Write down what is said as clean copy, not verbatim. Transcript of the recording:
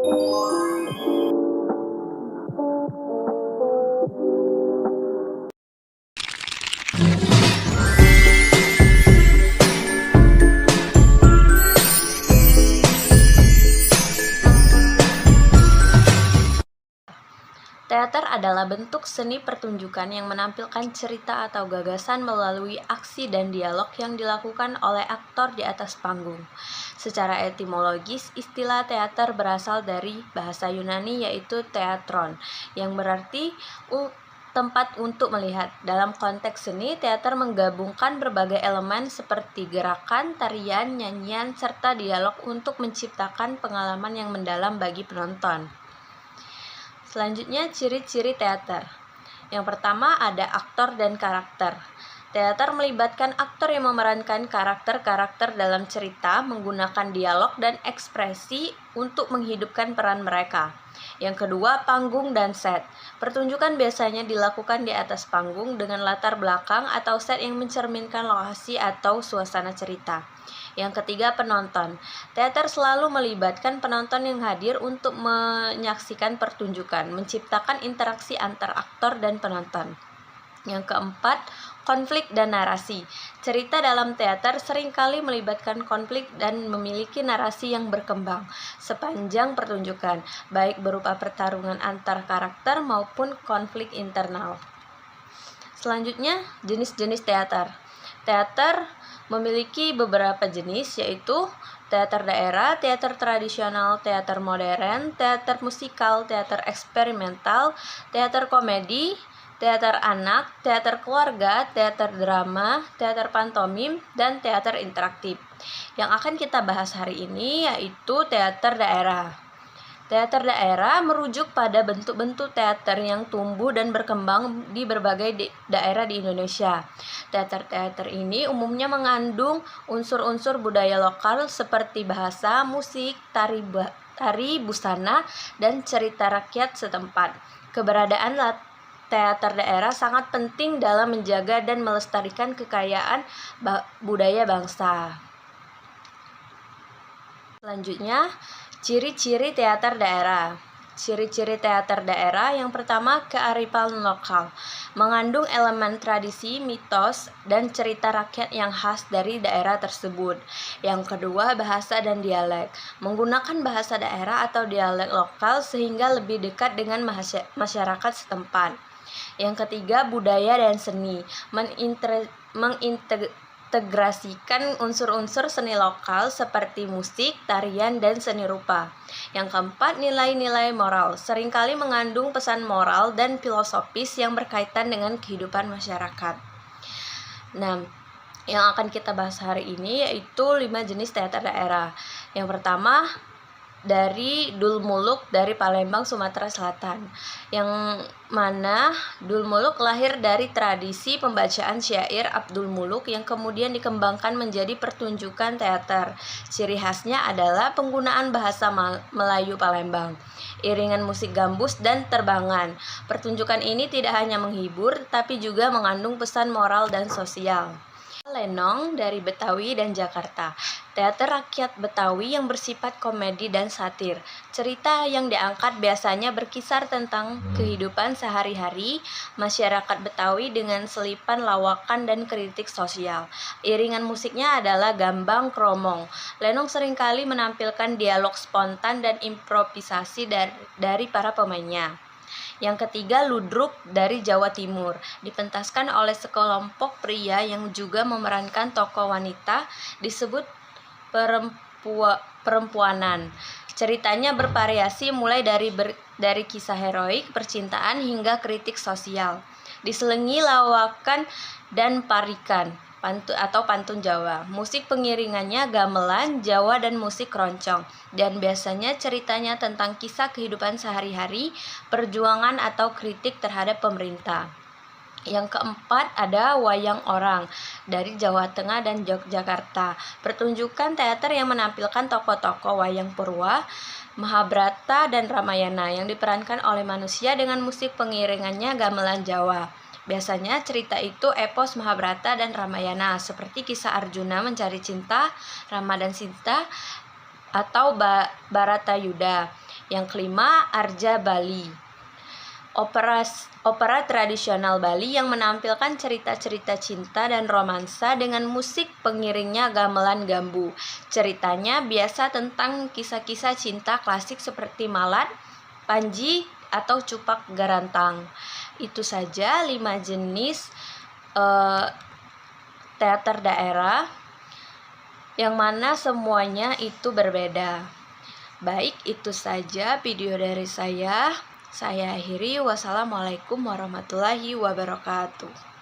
Teater adalah bentuk seni pertunjukan yang menampilkan cerita atau gagasan melalui aksi dan dialog yang dilakukan oleh aktor di atas panggung. Secara etimologis, istilah teater berasal dari bahasa Yunani yaitu theatron, yang berarti tempat untuk melihat. Dalam konteks seni, teater menggabungkan berbagai elemen seperti gerakan, tarian, nyanyian, serta dialog untuk menciptakan pengalaman yang mendalam bagi penonton. Selanjutnya, ciri-ciri teater. Yang pertama ada aktor dan karakter. Teater melibatkan aktor yang memerankan karakter-karakter dalam cerita menggunakan dialog dan ekspresi untuk menghidupkan peran mereka. Yang kedua, panggung dan set. Pertunjukan biasanya dilakukan di atas panggung dengan latar belakang atau set yang mencerminkan lokasi atau suasana cerita. Yang ketiga, penonton. Teater selalu melibatkan penonton yang hadir untuk menyaksikan pertunjukan, menciptakan interaksi antar aktor dan penonton. Yang keempat, konflik dan narasi. Cerita dalam teater seringkali melibatkan konflik dan memiliki narasi yang berkembang sepanjang pertunjukan, baik berupa pertarungan antar karakter maupun konflik internal. Selanjutnya, jenis-jenis teater. Teater memiliki beberapa jenis, yaitu teater daerah, teater tradisional, teater modern, teater musikal, teater eksperimental, teater komedi, teater anak, teater keluarga, teater drama, teater pantomim, dan teater interaktif. Yang akan kita bahas hari ini yaitu teater daerah. Teater daerah merujuk pada bentuk-bentuk teater yang tumbuh dan berkembang di berbagai daerah di Indonesia. Teater-teater ini umumnya mengandung unsur-unsur budaya lokal seperti bahasa, musik, tari busana, dan cerita rakyat setempat. Keberadaan teater daerah sangat penting dalam menjaga dan melestarikan kekayaan budaya bangsa. Selanjutnya, ciri-ciri teater daerah. Ciri-ciri teater daerah yang pertama, kearifan lokal, mengandung elemen tradisi, mitos, dan cerita rakyat yang khas dari daerah tersebut. Yang kedua, bahasa dan dialek, menggunakan bahasa daerah atau dialek lokal sehingga lebih dekat dengan masyarakat setempat. Yang ketiga, budaya dan seni, mengintegrasikan unsur-unsur seni lokal seperti musik, tarian, dan seni rupa. Yang keempat, nilai-nilai moral, seringkali mengandung pesan moral dan filosofis yang berkaitan dengan kehidupan masyarakat. Nah, yang akan kita bahas hari ini yaitu 5 jenis teater daerah. Yang pertama, dari Dul Muluk dari Palembang, Sumatera Selatan, yang mana Dul Muluk lahir dari tradisi pembacaan syair Abdul Muluk yang kemudian dikembangkan menjadi pertunjukan teater. Ciri khasnya adalah penggunaan bahasa Melayu Palembang, iringan musik gambus dan terbangan. Pertunjukan ini tidak hanya menghibur, tapi juga mengandung pesan moral dan sosial. Lenong dari Betawi dan Jakarta, teater rakyat Betawi yang bersifat komedi dan satir. Cerita yang diangkat biasanya berkisar tentang kehidupan sehari-hari masyarakat Betawi dengan selipan lawakan dan kritik sosial. Iringan musiknya adalah gambang kromong. Lenong seringkali menampilkan dialog spontan dan improvisasi dari para pemainnya. Yang ketiga, ludruk dari Jawa Timur, dipentaskan oleh sekelompok pria yang juga memerankan tokoh wanita, disebut perempuanan. Ceritanya bervariasi mulai dari kisah heroik, percintaan, hingga kritik sosial. Diselingi lawakan dan parikan atau pantun Jawa. Musik pengiringannya gamelan, Jawa, dan musik keroncong. Dan biasanya ceritanya tentang kisah kehidupan sehari-hari, perjuangan atau kritik terhadap pemerintah. Yang keempat ada wayang orang dari Jawa Tengah dan Yogyakarta. Pertunjukan teater yang menampilkan tokoh-tokoh wayang Purwa, Mahabharata, dan Ramayana yang diperankan oleh manusia dengan musik pengiringannya gamelan Jawa. Biasanya cerita itu epos Mahabharata dan Ramayana, seperti kisah Arjuna mencari cinta, Rama dan Sinta, atau Bharatayuda. Yang kelima, Arja Bali. Opera tradisional Bali yang menampilkan cerita-cerita cinta dan romansa dengan musik pengiringnya gamelan gambu. Ceritanya biasa tentang kisah-kisah cinta klasik seperti Malat, Panji, atau Cupak Garantang. Itu saja 5 jenis teater daerah yang mana semuanya itu berbeda. Baik, itu saja video dari saya. Saya akhiri. Wassalamualaikum warahmatullahi wabarakatuh.